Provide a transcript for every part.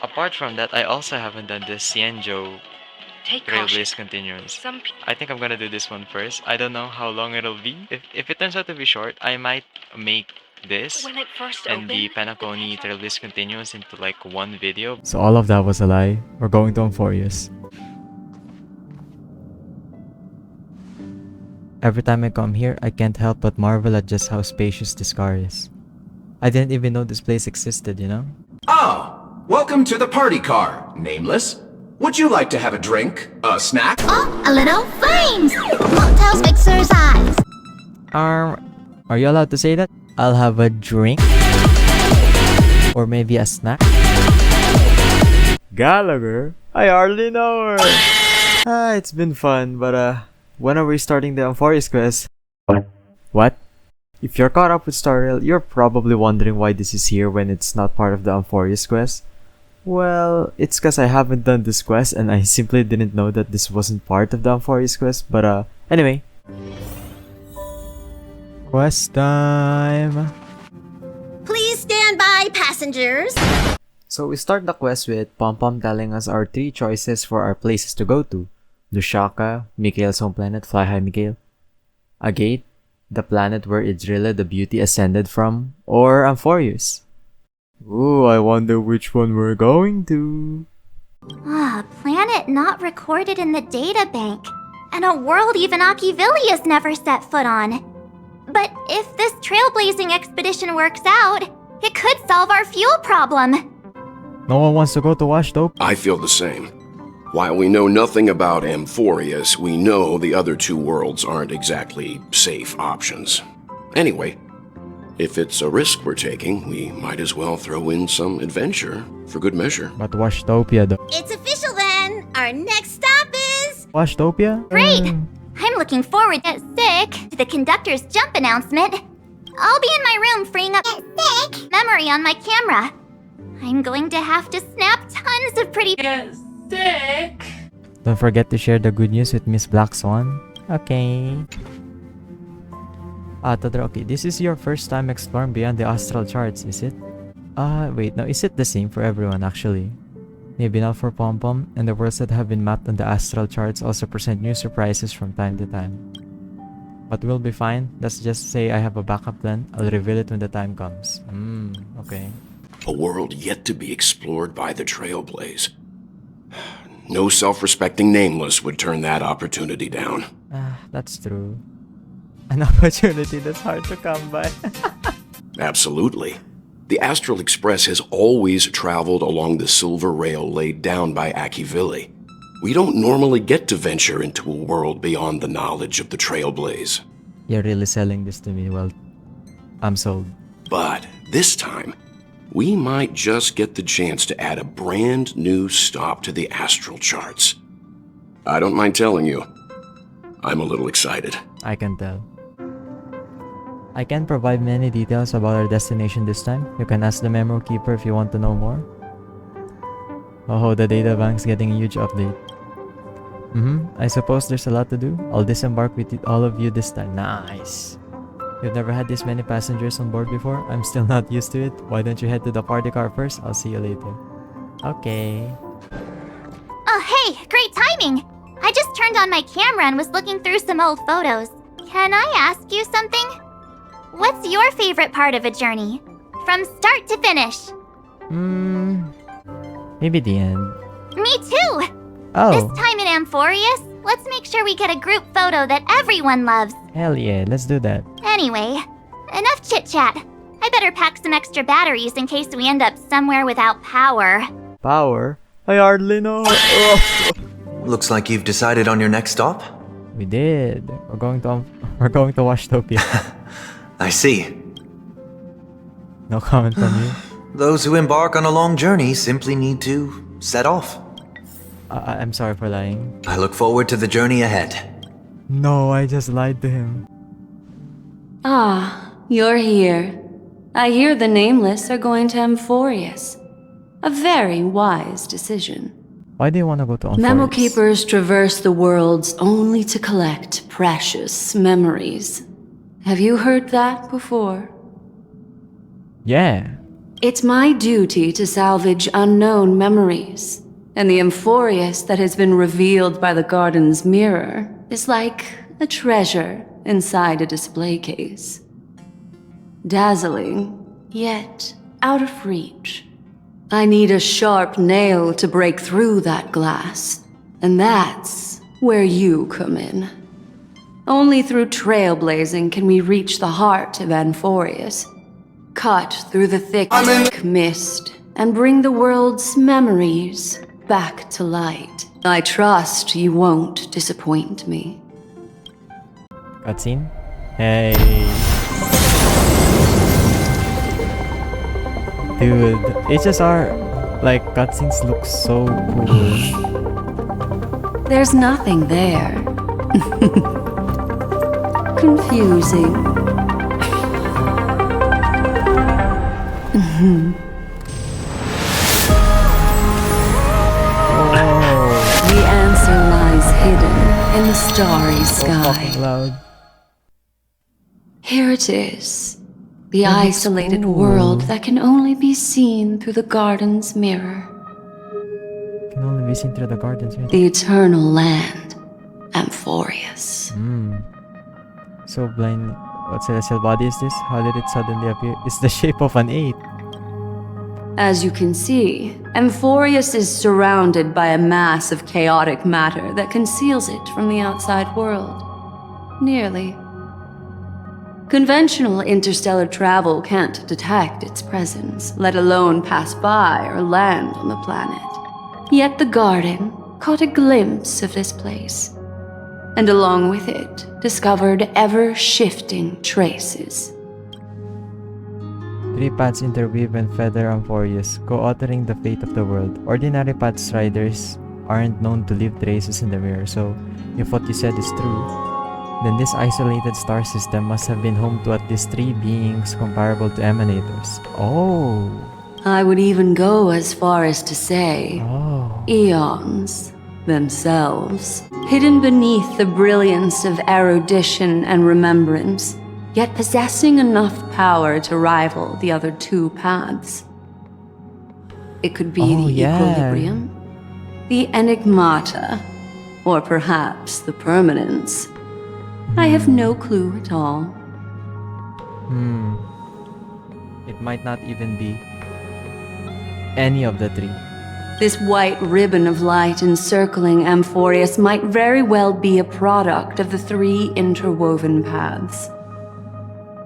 Apart from that, I also haven't done the Cienjo Take caution. Trailblaze Continuous. Some I think I'm gonna do this one first. I don't know how long it'll be. If it turns out to be short, I might make this when it first and opened, the Penacony Trailblaze Continuous into like one video. So all of that was a lie. We're going to amphoreus. Every time I come here, I can't help but marvel at just how spacious this car is. I didn't even know this place existed, you know? Oh, welcome to the party car, Nameless. Would you like to have a drink, a snack? Oh, a little flames! Motel's exercise! Are you allowed to say that? I'll have a drink? Or maybe a snack? Gallagher? I hardly know her! It's been fun, but when are we starting the amphoreus quest? What? If you're caught up with Star Rail, you're probably wondering why this is here when it's not part of the amphoreus quest. Well, it's cause I haven't done this quest and I simply didn't know that this wasn't part of the amphoreus quest, but anyway. Quest time! Please stand by, passengers! So we start the quest with Pom Pom telling us our 3 choices for our places to go to. Lushaka, Mikhail's home planet, Fly High Mikhail. Agate, the planet where Idrilla the Beauty ascended from, or Amphoreus. Ooh, I wonder which one we're going to. Planet not recorded in the databank. And a world even Akivili has never set foot on. But if this trailblazing expedition works out, it could solve our fuel problem. No one wants to go to Washtop. I feel the same. While we know nothing about Amphoreus, we know the other 2 worlds aren't exactly safe options. Anyway, if it's a risk we're taking, we might as well throw in some adventure for good measure. But Washtopia though. It's official then! Our next stop is... Washtopia? Great! I'm looking forward to sick to the conductor's jump announcement. I'll be in my room freeing up sick memory on my camera. I'm going to have to snap tons of pretty sick. Don't forget to share the good news with Miss Black Swan. Okay. Todor, okay, this is your first time exploring beyond the astral charts, is it? Wait, no, is it the same for everyone actually? Maybe not for Pom Pom, and the worlds that have been mapped on the astral charts also present new surprises from time to time. But we'll be fine. Let's just say I have a backup plan. I'll reveal it when the time comes. Okay. A world yet to be explored by the Trailblaze. No self-respecting Nameless would turn that opportunity down. That's true. An opportunity that's hard to come by. Absolutely. The Astral Express has always traveled along the silver rail laid down by Akivili. We don't normally get to venture into a world beyond the knowledge of the Trailblaze. You're really selling this to me. Well, I'm sold. But this time, we might just get the chance to add a brand new stop to the astral charts. I don't mind telling you, I'm a little excited. I can tell. I can't provide many details about our destination this time. You can ask the Memo Keeper if you want to know more. Oh, the databank's getting a huge update. I suppose there's a lot to do. I'll disembark with all of you this time. Nice. You've never had this many passengers on board before? I'm still not used to it. Why don't you head to the party car first? I'll see you later. Okay. Oh, hey, great timing! I just turned on my camera and was looking through some old photos. Can I ask you something? What's your favorite part of a journey? From start to finish? Maybe the end. Me too! Oh. This time in Amphoreus, let's make sure we get a group photo that everyone loves. Hell yeah, let's do that. Anyway, enough chit-chat. I better pack some extra batteries in case we end up somewhere without power. Power? I hardly know. Looks like you've decided on your next stop. We did. We're going to Washtopia. I see. No comment from you. Those who embark on a long journey simply need to set off. I'm sorry for lying. I look forward to the journey ahead. No, I just lied to him. Ah, you're here. I hear the Nameless are going to Amphoreus. A very wise decision. Why do you want to go to Amphoreus? Memo Keepers traverse the worlds only to collect precious memories. Have you heard that before? Yeah. It's my duty to salvage unknown memories, and the amphoreus that has been revealed by the garden's mirror is like a treasure inside a display case. Dazzling, yet out of reach. I need a sharp nail to break through that glass, and that's where you come in. Only through trailblazing can we reach the heart of amphoreus, cut through the thick mist, and bring the world's memories back to light. I trust you won't disappoint me. Cutscene? Hey. Dude, HSR, like, cutscenes look so cool. There's nothing there. Confusing. The answer lies hidden in the starry So sky. fucking loud. Here it is. The That looks isolated cool. world that can only be seen through the garden's mirror. Can only be seen through the gardens, right? The eternal land, amphoreus. So blind. What celestial body is this? How did it suddenly appear? It's the shape of an 8. As you can see, amphoreus is surrounded by a mass of chaotic matter that conceals it from the outside world. Nearly. Conventional interstellar travel can't detect its presence, let alone pass by or land on the planet. Yet the garden caught a glimpse of this place, and along with it, discovered ever-shifting traces. 3 paths interweave and feather amphoreus, co-authoring the fate of the world. Ordinary paths riders aren't known to leave traces in the mirror, so if what you said is true, then this isolated star system must have been home to at least 3 beings comparable to emanators. Oh! I would even go as far as to say, Oh. eons themselves, hidden beneath the brilliance of erudition and remembrance, yet possessing enough power to rival the other 2 paths. It could be Oh, the yeah. equilibrium, the enigmata, or perhaps the permanence. I have no clue at all. It might not even be any of the 3. This white ribbon of light encircling amphoreus might very well be a product of the 3 interwoven paths.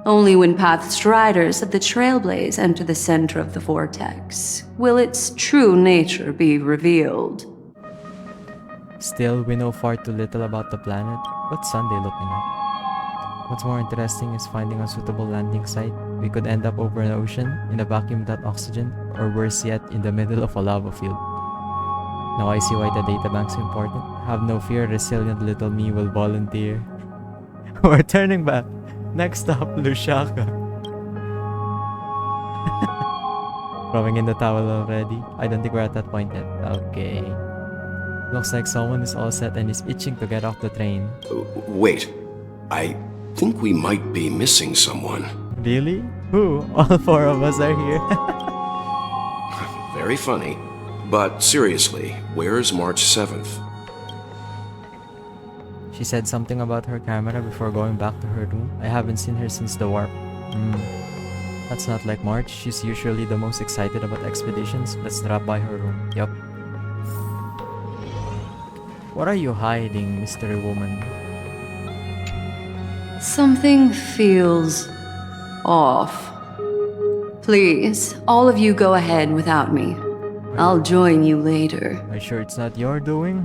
Only when path striders of the trailblaze enter the center of the vortex will its true nature be revealed. Still, we know far too little about the planet. What's Sunday looking at? What's more interesting is finding a suitable landing site. We could end up over an ocean, in a vacuum without oxygen, or worse yet, in the middle of a lava field. Now I see why the databank's important. Have no fear, resilient little me will volunteer. We're turning back. Next stop, Lusaka. Throwing in the towel already? I don't think we're at that point yet. Okay. Looks like someone is all set and is itching to get off the train. Wait. I think we might be missing someone. Really? Who? All 4 of us are here. Very funny. But seriously, where's March 7th? She said something about her camera before going back to her room. I haven't seen her since the warp. That's not like March. She's usually the most excited about expeditions. Let's drop by her room. Yup. What are you hiding, mystery woman? Something feels off. Please, all of you go ahead without me. I'll join you later. Are you sure it's not your doing?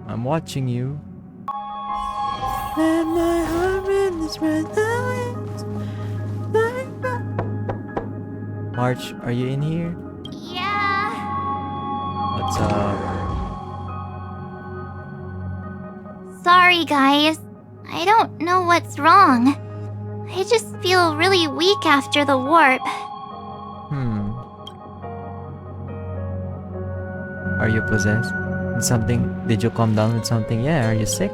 I'm watching you. And my heart is right March, are you in here? Yeah. What's up? Sorry, guys. I don't know what's wrong. I just feel really weak after the warp. Are you possessed? Did you calm down with something? Yeah, are you sick?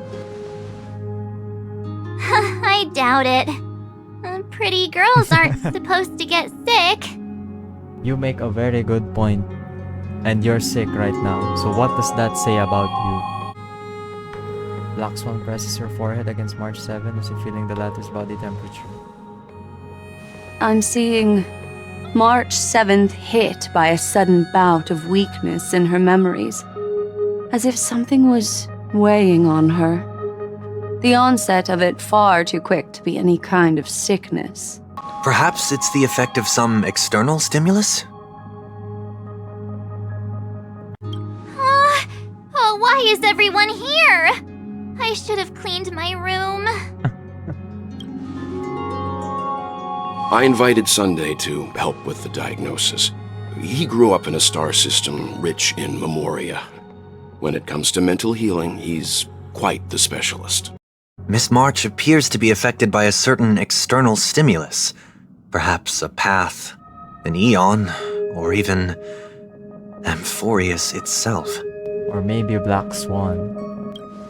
I doubt it. pretty girls aren't supposed to get sick. You make a very good point. And you're sick right now, so what does that say about you? Black Swan presses her forehead against March 7 as if feeling the latter's body temperature. I'm seeing March 7th hit by a sudden bout of weakness in her memories, as if something was weighing on her. The onset of it far too quick to be any kind of sickness. Perhaps it's the effect of some external stimulus? Oh, why is everyone here? I should have cleaned my room. I invited Sunday to help with the diagnosis. He grew up in a star system rich in memoria. When it comes to mental healing, he's quite the specialist. Miss March appears to be affected by a certain external stimulus. Perhaps a path, an eon, or even amphoreus itself. Or maybe Black Swan.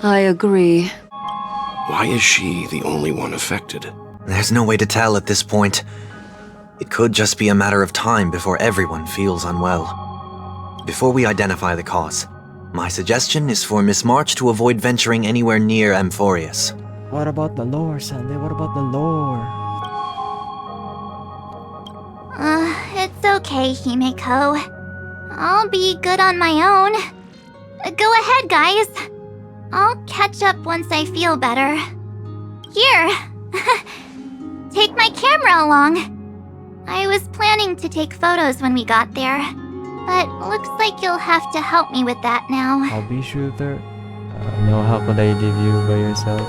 I agree. Why is she the only one affected? There's no way to tell at this point. It could just be a matter of time before everyone feels unwell. Before we identify the cause, my suggestion is for Miss March to avoid venturing anywhere near amphoreus. What about the lore, Sandy? What about the lore? It's okay, Himeko. I'll be good on my own. Go ahead, guys. I'll catch up once I feel better. Here. Take my camera along. I was planning to take photos when we got there, but looks like you'll have to help me with that now. I'll be shooter. No, how could I leave you by yourself?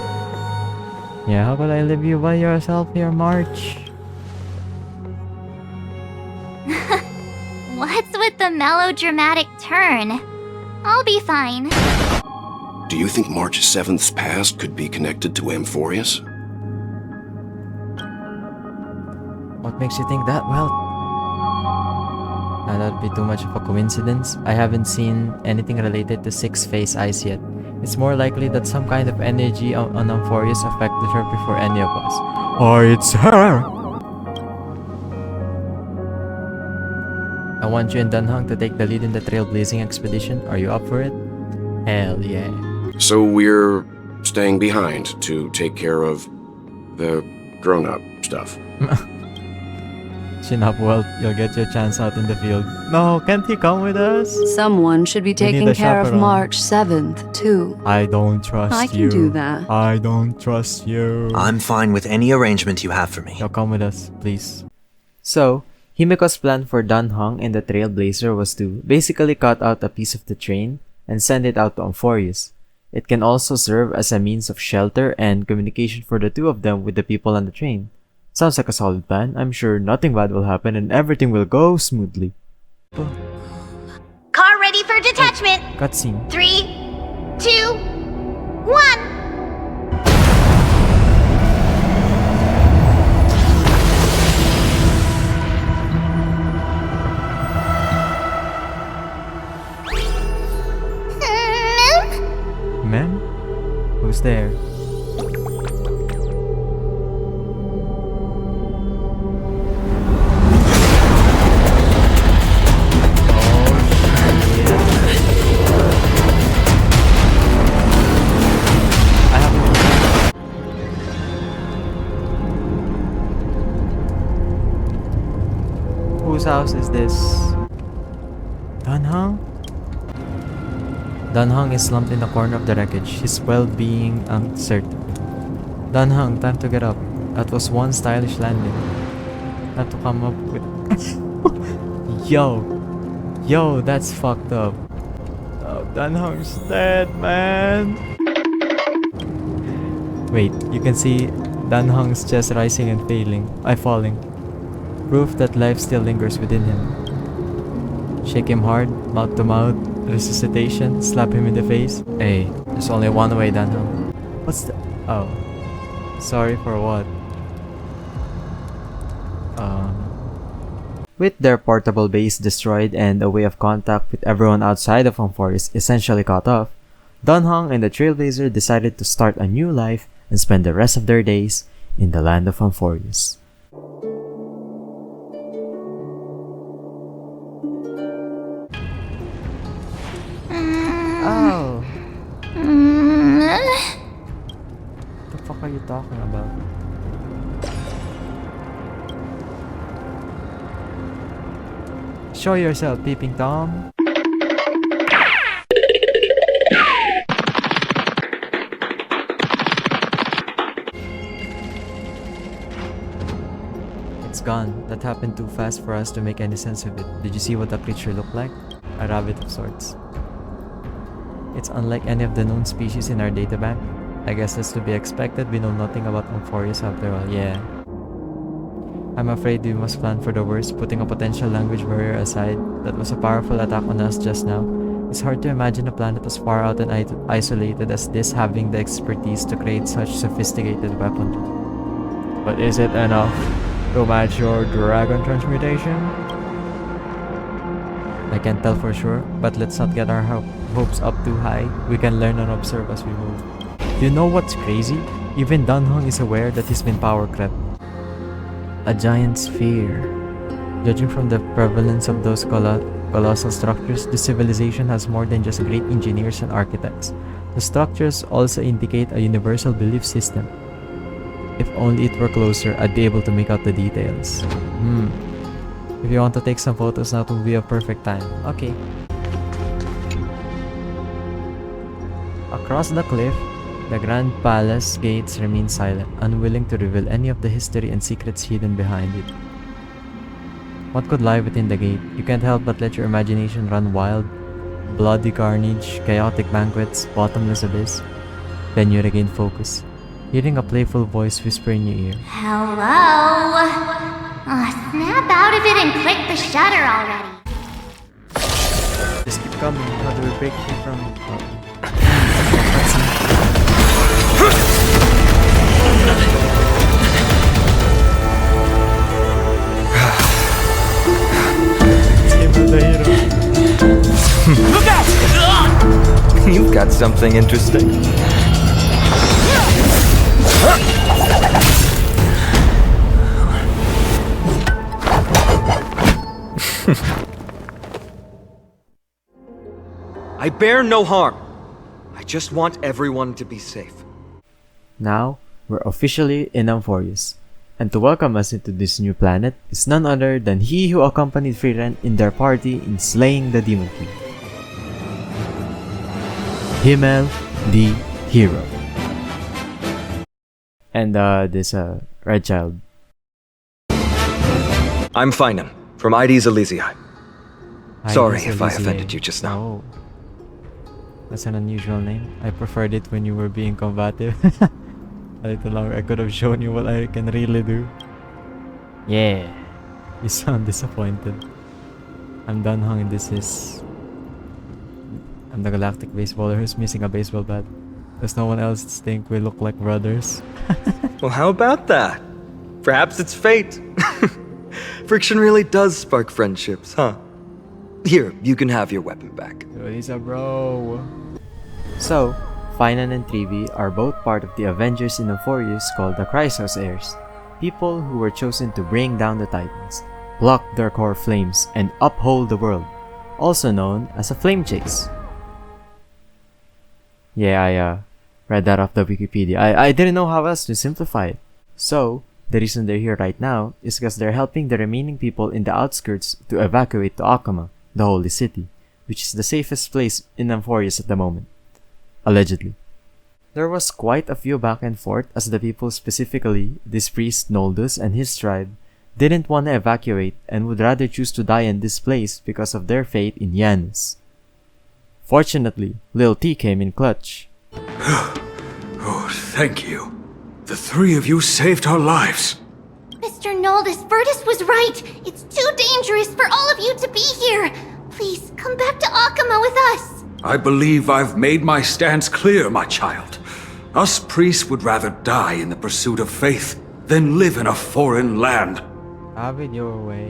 Yeah, how could I leave you by yourself here, March? What's with the melodramatic turn? I'll be fine. Do you think March 7th's past could be connected to amphoreus? What makes you think that? Well, that'd be too much of a coincidence. I haven't seen anything related to Six Face Eyes yet. It's more likely that some kind of energy on amphoreus affected her before any of us. Or it's her! I want you and Dunhung to take the lead in the trailblazing expedition. Are you up for it? Hell yeah. So we're staying behind to take care of the grown-up stuff. Chin up, well, you'll get your chance out in the field. No, can't he come with us? Someone should be We need taking a care of chaperone. March 7th, too. I don't trust you. I can do that. I don't trust you. I'm fine with any arrangement you have for me. You'll come with us, please. So, Himeko's plan for Dunhung and the Trailblazer was to basically cut out a piece of the train and send it out to amphoreus. It can also serve as a means of shelter and communication for the two of them with the people on the train. Sounds like a solid plan. I'm sure nothing bad will happen and everything will go smoothly. Car ready for detachment. Cutscene. 3, 2, 1. Ma'am? Who's there? Whose house is this? Dunhung? Dunhung is slumped in the corner of the wreckage, his well-being uncertain. Dunhung, time to get up. That was one stylish landing. Not to come up with... Yo, that's fucked up. Oh, Dunhung's dead, man. Wait, you can see Dunhung's chest rising and falling. Proof that life still lingers within him. Shake him hard, mouth to mouth, resuscitation, slap him in the face. Hey, there's only one way, Dunhung. What's the... Oh. Sorry for what? With their portable base destroyed and a way of contact with everyone outside of amphoreus essentially cut off, Dunhung and the Trailblazer decided to start a new life and spend the rest of their days in the land of amphoreus. Oh, Mm, what the fuck are you talking about? Show yourself, peeping Tom. It's gone. That happened too fast for us to make any sense of it. Did you see what the creature looked like? A rabbit of sorts. It's unlike any of the known species in our databank. I guess that's to be expected. We know nothing about amphoreus after all. Yeah. I'm afraid we must plan for the worst, putting a potential language barrier aside. That was a powerful attack on us just now. It's hard to imagine a planet as far out and isolated as this having the expertise to create such sophisticated weaponry. But is it enough to match your dragon transmutation? I can't tell for sure, but let's not get our hopes up too high. We can learn and observe as we move. You know what's crazy? Even Dunhong is aware that he's been power crept. A giant sphere. Judging from the prevalence of those colossal structures, this civilization has more than just great engineers and architects. The structures also indicate a universal belief system. If only it were closer, I'd be able to make out the details. If you want to take some photos, now would be a perfect time. Okay. Across the cliff, the Grand Palace gates remain silent, unwilling to reveal any of the history and secrets hidden behind it. What could lie within the gate? You can't help but let your imagination run wild. Bloody carnage, chaotic banquets, bottomless abyss. Then you regain focus, hearing a playful voice whisper in your ear. hello? Snap out of it and click the shutter already. Just keep coming. How do we break free from... Look out! You've got something interesting. I bear no harm. I just want everyone to be safe. Now, we're officially in Amphoreus, and to welcome us into this new planet is none other than he who accompanied Freeren in their party in slaying the Demon King. Himmel the Hero. And this red child. I'm Finan, from mydei's Elysiae. Sorry Hades if I Elysiae. offended you just now. Oh. That's an unusual name. I preferred it when you were being combative. A little longer, I could have shown you what I can really do. Yeah. You sound disappointed. I'm Dunhong and this is... I'm the galactic baseballer who's missing a baseball bat. Does no one else think we look like brothers? Well, how about that? Perhaps it's fate. Friction really does spark friendships, huh? Here, you can have your weapon back. Dude, he's a bro. So, Finan and Trivi are both part of the Avengers in Amphoreus called the Chrysos Heirs. People who were chosen to bring down the Titans, block their core flames, and uphold the world. Also known as a flame chase. Yeah, I read that off the Wikipedia. I didn't know how else to simplify it. So, the reason they're here right now is because they're helping the remaining people in the outskirts to evacuate to Akama, the holy city, which is the safest place in Amphoreus at the moment. Allegedly. There was quite a few back and forth as the people, specifically this priest Noldus and his tribe, didn't want to evacuate and would rather choose to die in this place because of their fate in Janus. Fortunately, Lil T came in clutch. Oh, thank you. The three of you saved our lives. Mr. Noldus, Virtus was right. It's too dangerous for all of you to be here. Please, come back to Akama with us. I believe I've made my stance clear, my child. Us priests would rather die in the pursuit of faith than live in a foreign land. Have it your way.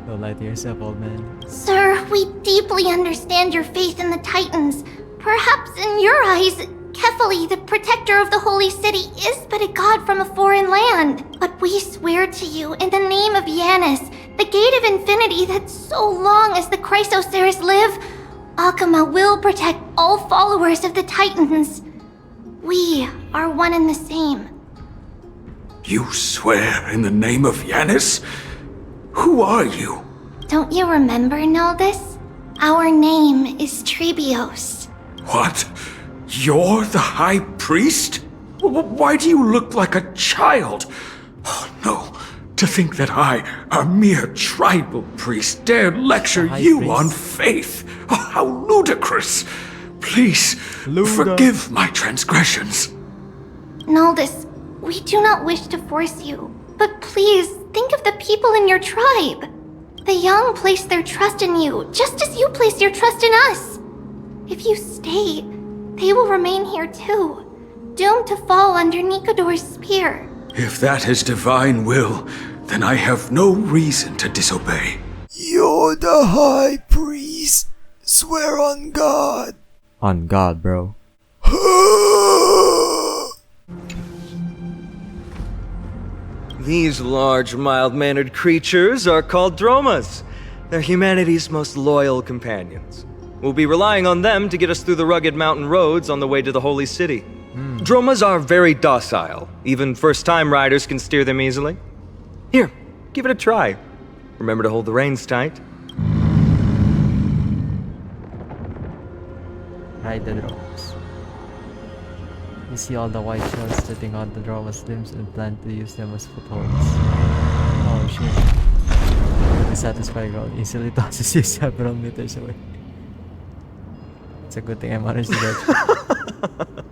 Don't lie to yourself, old man. Sir, we deeply understand your faith in the Titans. Perhaps in your eyes, Kephali, the protector of the holy city, is but a god from a foreign land. But we swear to you, in the name of Yanis, the gate of infinity, that so long as the Chrysoceres live, Akama will protect all followers of the Titans. We are one and the same. You swear in the name of Yanis? Who are you? Don't you remember, Naldis? Our name is Trebios. What? You're the High Priest? Why do you look like a child? Oh, no. To think that I, a mere tribal priest, dared lecture you priest. on faith. Oh, how ludicrous. Please, forgive my transgressions. Naldis, we do not wish to force you, but please think of the people in your tribe. The young place their trust in you, just as you place your trust in us. If you stay, they will remain here too, doomed to fall under Nikodor's spear. If that is divine will, then I have no reason to disobey. You're the High Priest. Swear on God. On God, bro. These large, mild-mannered creatures are called Dromas. They're humanity's most loyal companions. We'll be relying on them to get us through the rugged mountain roads on the way to the holy city. Dromas are very docile. Even first-time riders can steer them easily. Here, give it a try. Remember to hold the reins tight. Ride the drones. You see all the white shells sitting on the Droma's limbs and plan to use them as footholds. Oh shit. The satisfying ground easily tosses you several meters away. It's a good thing I managed to dodge.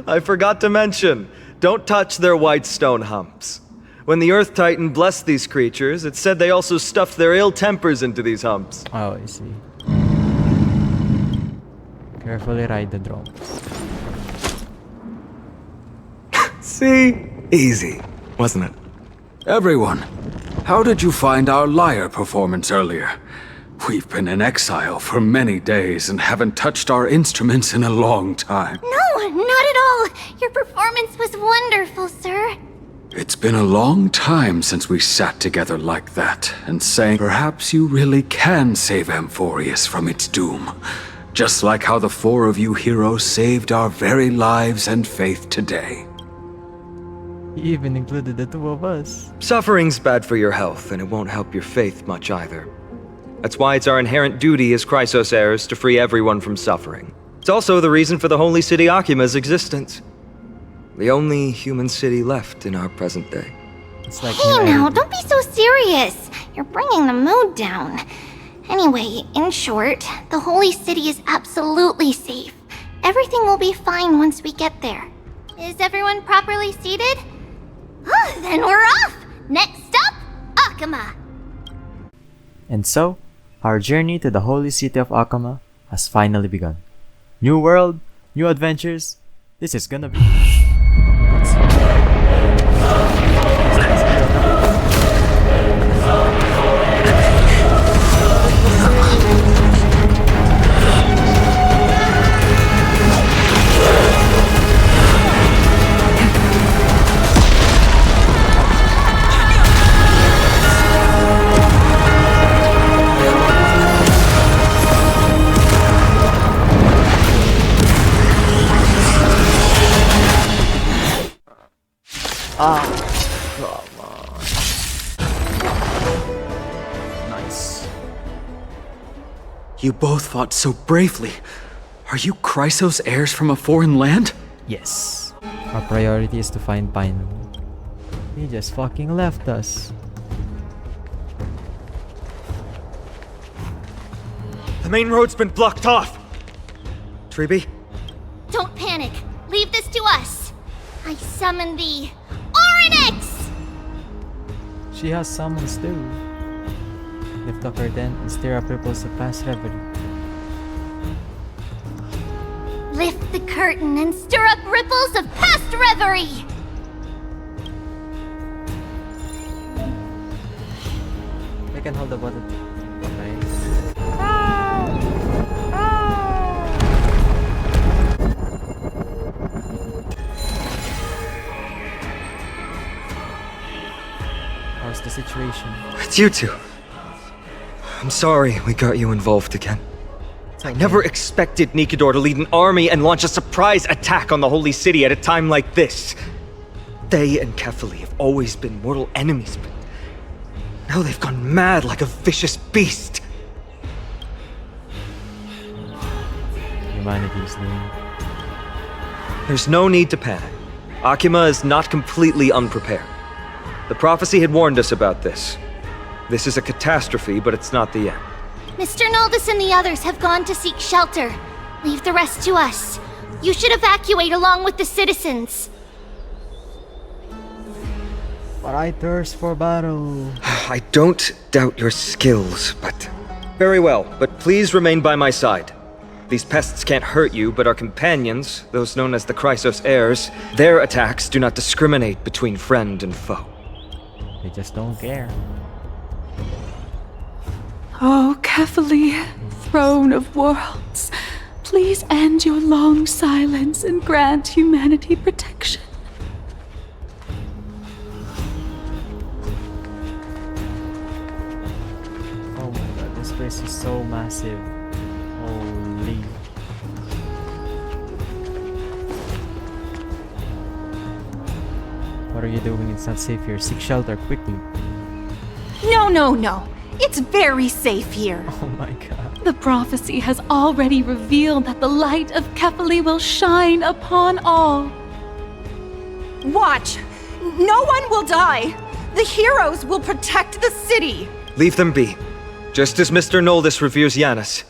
I forgot to mention, don't touch their white stone humps. When the Earth Titan blessed these creatures, it said they also stuffed their ill tempers into these humps. Oh, I see. Carefully ride the drones. See? Easy, wasn't it? Everyone, how did you find our lyre performance earlier? We've been in exile for many days and haven't touched our instruments in a long time. No, not at all. Your performance was wonderful, sir. It's been a long time since we sat together like that and sang, perhaps you really can save Amphoreus from its doom. Just like how the four of you heroes saved our very lives and faith today. He even included the two of us. Suffering's bad for your health, and it won't help your faith much either. That's why it's our inherent duty as Chrysos heirs to free everyone from suffering. It's also the reason for the holy city Akima's existence. The only human city left in our present day. It's like Hey now, don't be so serious. You're bringing the mood down. Anyway, in short, the holy city is absolutely safe. Everything will be fine once we get there. Is everyone properly seated? Then we're off! Next up, Akama! And so, our journey to the holy city of Akama has finally begun. New world, new adventures. This is gonna be... Nice. You both fought so bravely. Are you Chrysos heirs from a foreign land? Yes. Our priority is to find Pine. He just fucking left us. The main road's been blocked off! Treeby? Don't panic. Leave this to us. I summon the Oryx! She has summons too. Lift up her den and stir up ripples of past reverie. Lift the curtain and stir up ripples of past reverie! I can hold the button. Okay. the situation? It's you two. I'm sorry we got you involved again. I never expected Nikidor to lead an army and launch a surprise attack on the Holy City at a time like this. They and Kefali have always been mortal enemies, but now they've gone mad like a vicious beast. Humanity's name. There's no need to panic. Akima is not completely unprepared. The prophecy had warned us about this. This is a catastrophe, but it's not the end. Mr. Noldus and the others have gone to seek shelter. Leave the rest to us. You should evacuate along with the citizens. But I thirst for battle. I don't doubt your skills, but... Very well, but please remain by my side. These pests can't hurt you, but our companions, those known as the Chrysos heirs, their attacks do not discriminate between friend and foe. They just don't care. Oh, Kefali, throne of worlds, please end your long silence and grant humanity protection. Oh my god, this place is so massive. Holy. What are you doing? It's not safe here. Seek shelter quickly. No, no, no. It's very safe here. Oh my god. The prophecy has already revealed that the light of Kefali will shine upon all. Watch! No one will die! The heroes will protect the city! Leave them be. Just as Mr. Noldus reveres Yanis,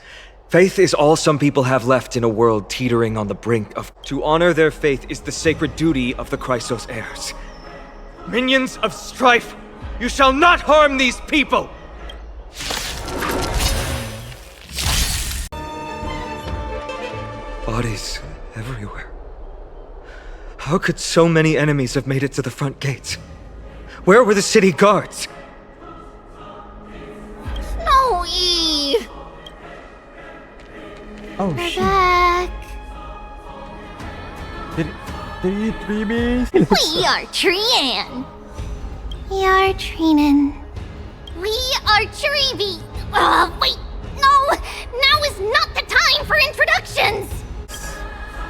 faith is all some people have left in a world teetering on the brink of... To honor their faith is the sacred duty of the Chrysos heirs. Minions of strife, you shall not harm these people! Bodies everywhere. How could so many enemies have made it to the front gates? Where were the city guards? Snowy! Oh We're shit. back. Did he eat 3 bees? We are Trian. We are Trinan. We are Trivi. Wait, no! Now is not the time for introductions!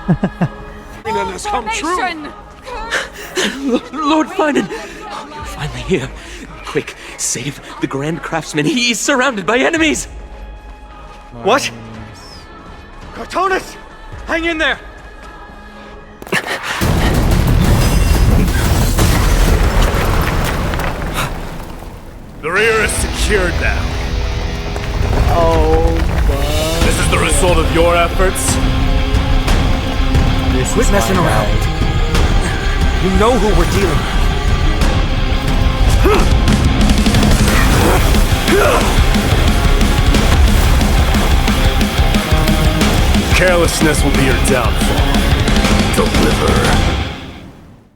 has come true. Lord Finan! Oh, you're finally here. Quick, save the Grand Craftsman. He's surrounded by enemies! What? Cartonus! Hang in there! The rear is secured now. Oh my. This is the result of your efforts. Quit messing around. You know who we're dealing with. Carelessness will be your downfall. Deliver.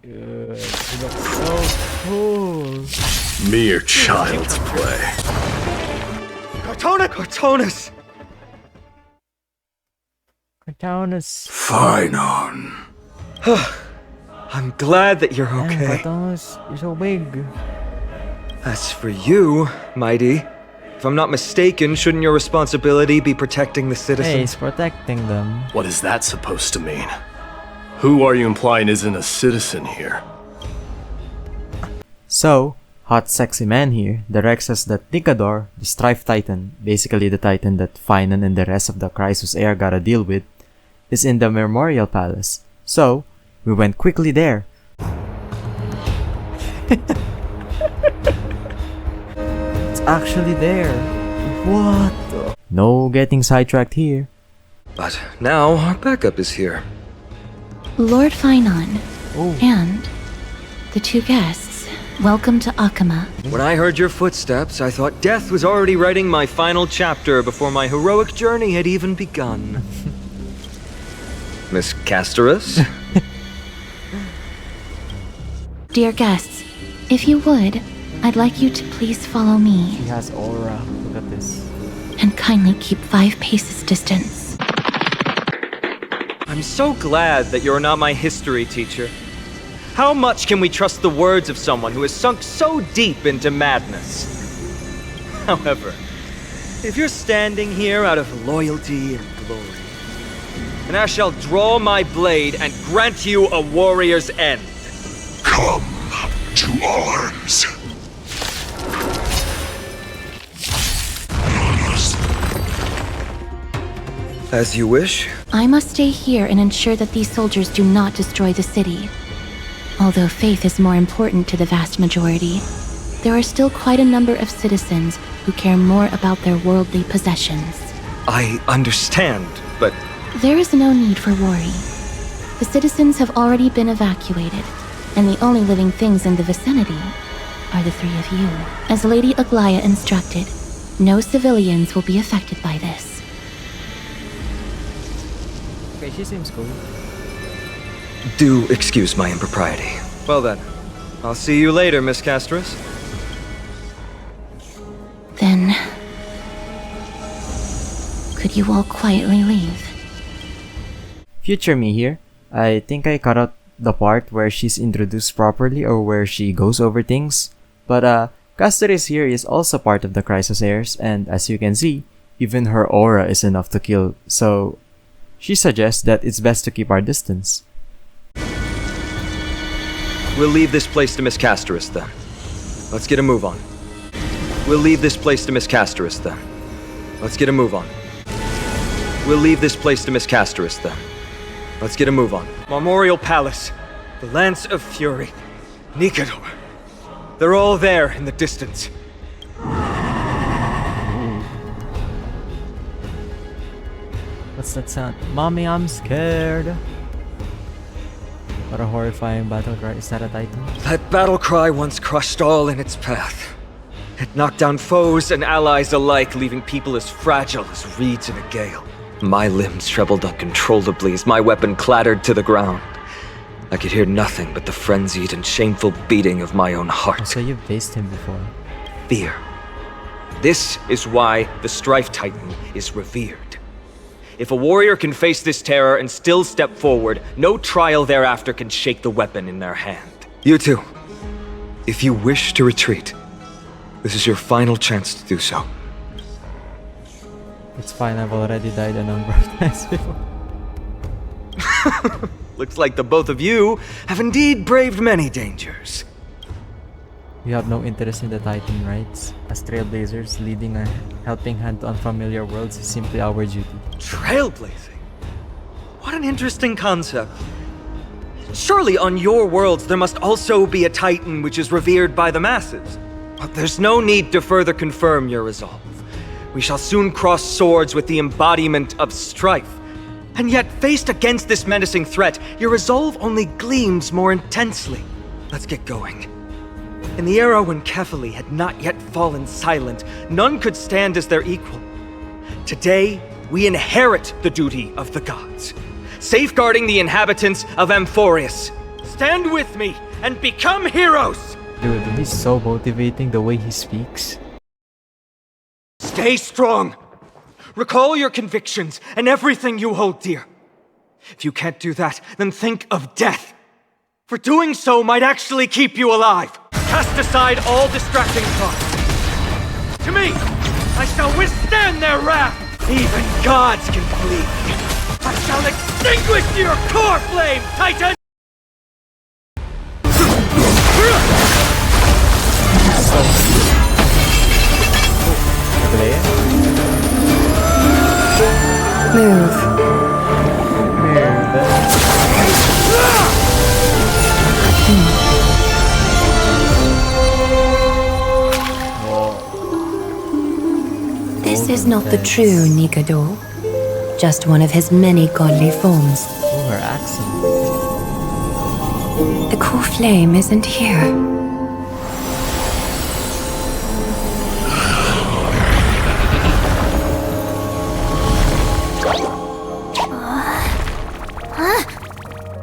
Good. He looks so cool. Mere child's play. Cartonus! Cartonus. Fine on. I'm glad that you're Damn, okay. Cartonus, you're so big. As for you, Mydei, if I'm not mistaken, shouldn't your responsibility be protecting the Hey, citizens? he's protecting them. What is that supposed to mean? Who are you implying isn't a citizen here? So, hot sexy man here directs us that Nikador, the Strife Titan, basically the Titan that Finan and the rest of the Chrysos heir gotta deal with, is in the Memorial Palace. So, we went quickly there. It's actually there. What the? No getting sidetracked here. But now our backup is here. Lord Finan Oh, and the 2 guests, welcome to Akima. When I heard your footsteps, I thought death was already writing my final chapter before my heroic journey had even begun. Miss Castorus? Dear guests, if you would, I'd like you to please follow me she has aura. Look at this. and kindly keep 5 paces distance. I'm so glad that you're not my history teacher. How much can we trust the words of someone who has sunk so deep into madness? However, if you're standing here out of loyalty and glory, then I shall draw my blade and grant you a warrior's end. Come to arms. As you wish. I must stay here and ensure that these soldiers do not destroy the city. Although faith is more important to the vast majority, there are still quite a number of citizens who care more about their worldly possessions. I understand, but There is no need for worry. The citizens have already been evacuated, and the only living things in the vicinity are the three of you. As Lady Aglaya instructed, no civilians will be affected by this. Okay, she seems cool. do excuse my impropriety. Well then, I'll see you later, Miss Castris. Then, could you all quietly leave? Future me here. I think I cut out the part where she's introduced properly or where she goes over things. But Castris here is also part of the Crisis Heirs, and as you can see, even her aura is enough to kill, so she suggests that it's best to keep our distance. We'll leave this place to Miss Castris then. Let's get a move on. We'll leave this place to Miss Castris then. Let's get a move on. We'll leave this place to Miss Castris then. Let's get a move on. Memorial Palace, the Lance of Fury, Nikador. They're all there in the distance. What's that sound? Mommy, I'm scared. What a horrifying battle cry. Is that a Titan? That battle cry once crushed all in its path. It knocked down foes and allies alike, leaving people as fragile as reeds in a gale. My limbs trembled uncontrollably as my weapon clattered to the ground. I could hear nothing but the frenzied and shameful beating of my own heart. So you've faced him before. Fear. This is why the Strife Titan is revered. If a warrior can face this terror and still step forward, no trial thereafter can shake the weapon in their hand. You two, if you wish to retreat, this is your final chance to do so. It's fine, I've already died a number of times before. Looks like the both of you have indeed braved many dangers. We have no interest in the Titan rights. As trailblazers, leading a helping hand to unfamiliar worlds is simply our duty. Trailblazing? What an interesting concept. Surely on your worlds there must also be a Titan which is revered by the masses. But there's no need to further confirm your resolve. We shall soon cross swords with the embodiment of strife. And yet, faced against this menacing threat, your resolve only gleams more intensely. Let's get going. In the era when Kefali had not yet fallen silent, none could stand as their equal. Today, we inherit the duty of the gods, safeguarding the inhabitants of Amphoreus. Stand with me and become heroes! Dude, he's so motivating the way he speaks. Stay strong! Recall your convictions and everything you hold dear. If you can't do that, then think of death. For doing so might actually keep you alive. Cast aside all distracting thoughts. To me, I shall withstand their wrath. Even gods can bleed. I shall extinguish your core flame, Titan! Move. This is not the true Nikador, just one of his many godly forms. Oh, her accent. The core flame isn't here.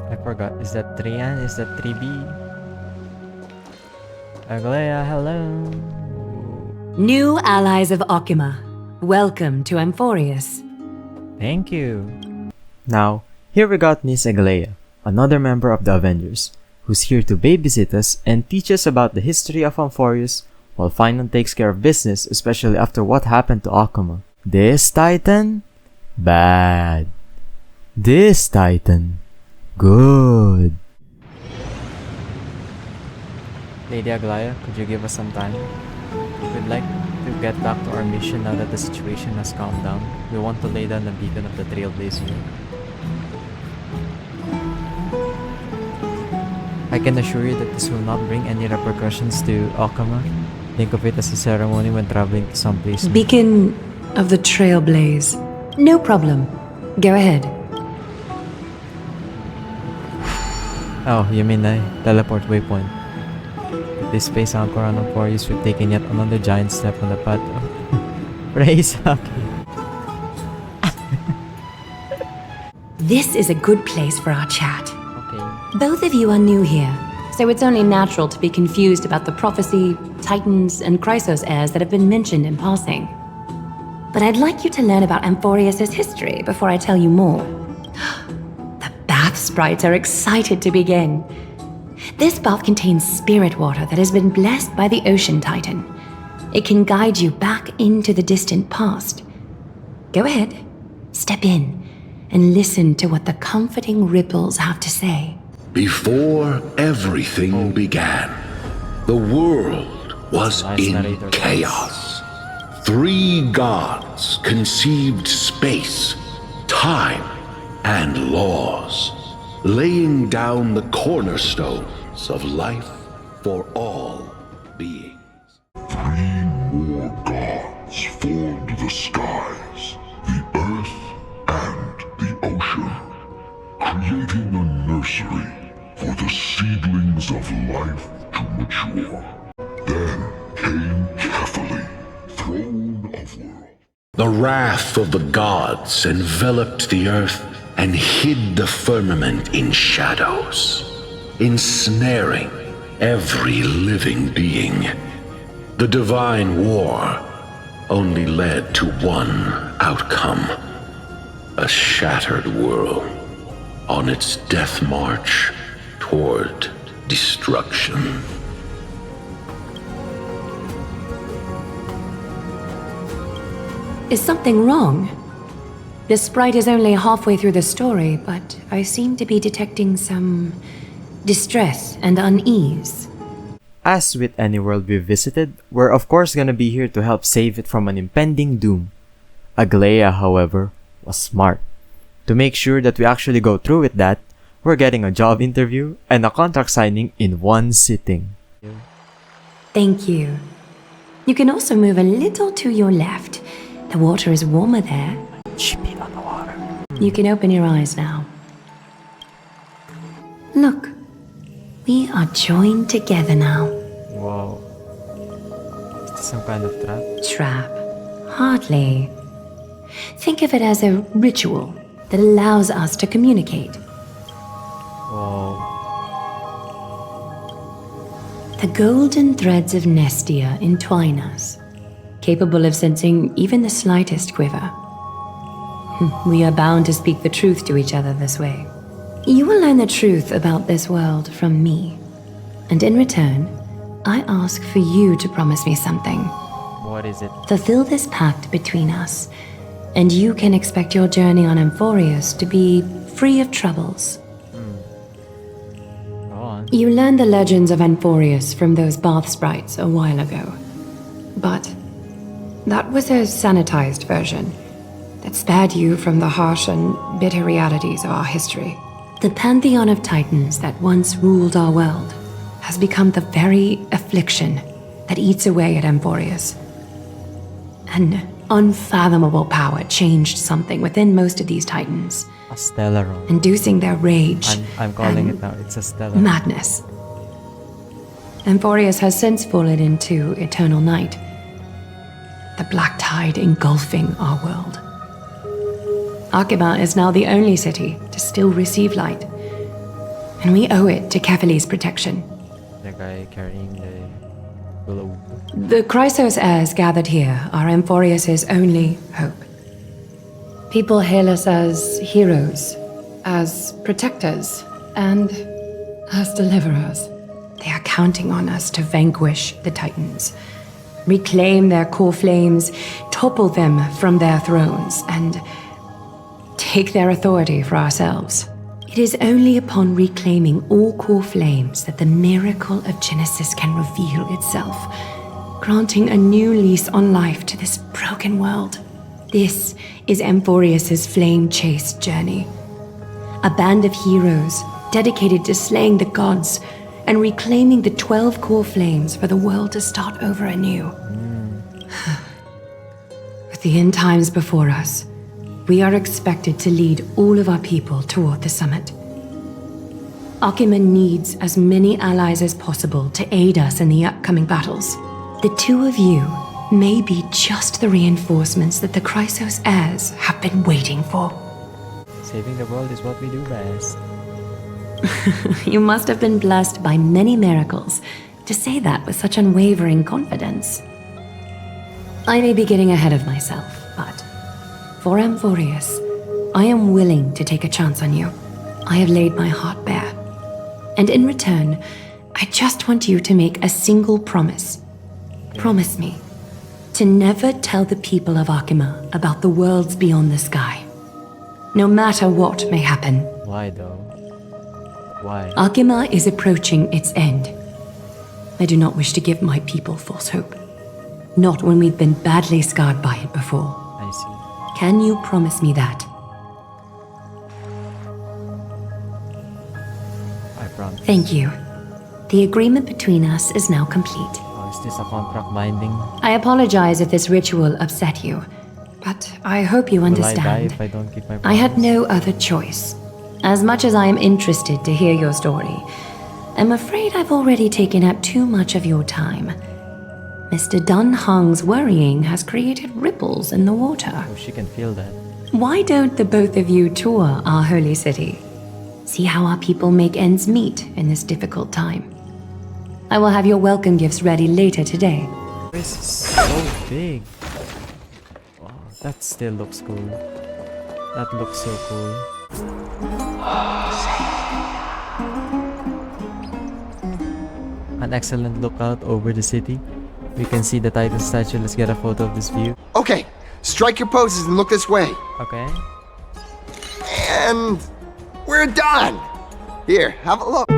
I forgot. Is that Trian? Is that 3B? Aglaya, hello. New allies of Okima, welcome to Amphoreus. Thank you. Now, here we got Miss Aglaya, another member of the Avengers. who's here to babysit us and teach us about the history of Amphoreus, while Finon takes care of business, especially after what happened to Akuma. This Titan? Bad. This Titan? Good. Lady Aglaya, could you give us some time? We'd like to get back to our mission now that the situation has calmed down. We want to lay down the beacon of the Trailblazer. I can assure you that this will not bring any repercussions to Akuma. Think of it as a ceremony when traveling to some place. Beacon of the Trailblaze. No problem. Go ahead. Oh, you mean the teleport waypoint. This space anchor on Amphoreus, we've taken yet another giant step on the path of praise. This is a good place for our chat. Okay. Both of you are new here, so it's only natural to be confused about the prophecy, titans, and Chrysos heirs that have been mentioned in passing. But I'd like you to learn about Amphoreus' history before I tell you more. The bath sprites are excited to begin. This bath contains spirit water that has been blessed by the ocean titan. It can guide you back into the distant past. Go ahead, step in, and listen to what the comforting ripples have to say. Before everything began, the world was in chaos. 3 gods conceived space, time, and laws, laying down the cornerstones of life for all beings. 3 more gods formed the skies, the earth, and the ocean, creating a nursery for the seedlings of life to mature. Then came Kefali, throne of worlds. The wrath of the gods enveloped the earth and hid the firmament in shadows, ensnaring every living being. The divine war only led to one outcome: a shattered world on its death march toward destruction. Is something wrong? The sprite is only halfway through the story, but I seem to be detecting some distress and unease. As with any world we've visited, we're of course gonna be here to help save it from an impending doom. Aglaya, however, was smart. To make sure that we actually go through with that, we're getting a job interview and a contract signing in one sitting. Thank you. You can also move a little to your left. The water is warmer there. Chipping on the water. You can open your eyes now. Look, we are joined together now. Wow. Is this some kind of trap? Trap? Hardly. Think of it as a ritual that allows us to communicate. Wow. The golden threads of Nestia entwine us, capable of sensing even the slightest quiver. We are bound to speak the truth to each other this way. You will learn the truth about this world from me, and in return, I ask for you to promise me something. What is it? Fulfill this pact between us, and you can expect your journey on Amphoreus to be free of troubles. Go on. You learned the legends of Amphoreus from those bath sprites a while ago. But that was a sanitized version that spared you from the harsh and bitter realities of our history. The pantheon of titans that once ruled our world has become the very affliction that eats away at Amphoreus. An unfathomable power changed something within most of these titans, A Stellaron. inducing their rage I'm calling and it now. It's a Stellaron. madness. Amphoreus has since fallen into eternal night, the black tide engulfing our world. Akima is now the only city to still receive light, and we owe it to Kefali's protection. The guy carrying the globe. The Chrysos heirs gathered here are Amphoreus' only hope. People hail us as heroes, as protectors, and As deliverers, they are counting on us to vanquish the Titans, reclaim their core flames, topple them from their thrones, and take their authority for ourselves. It is only upon reclaiming all core flames that the miracle of Genesis can reveal itself, granting a new lease on life to this broken world. This is Amphoreus' flame chase journey. A band of heroes dedicated to slaying the gods and reclaiming the 12 core flames for the world to start over anew. With the end times before us, we are expected to lead all of our people toward the summit. Akima needs as many allies as possible to aid us in the upcoming battles. The two of you may be just the reinforcements that the Chrysos heirs have been waiting for. Saving the world is what we do best. You must have been blessed by many miracles to say that with such unwavering confidence. I may be getting ahead of myself, but for Amphoreus, I am willing to take a chance on you. I have laid my heart bare. And in return, I just want you to make a single promise. Promise me to never tell the people of Akima about the worlds beyond the sky. No matter what may happen. Why though? Why? Akima is approaching its end. I do not wish to give my people false hope. Not when we've been badly scarred by it before. I see. Can you promise me that? I promise. Thank you. The agreement between us is now complete. Oh, is this a contract binding? I apologize if this ritual upset you, but I hope you understand. Will I die if I don't keep my promise? I had no other choice. As much as I am interested to hear your story, I'm afraid I've already taken up too much of your time. Mr. Dun Hong's worrying has created ripples in the water. Oh, she can feel that. Why don't the both of you tour our holy city? See how our people make ends meet in this difficult time. I will have your welcome gifts ready later today. This is so big. Wow, that still looks cool. That looks so cool. An excellent lookout over the city. We can see the Titan statue. Let's get a photo of this view. Okay, strike your poses and look this way. Okay. And we're done. Here, have a look.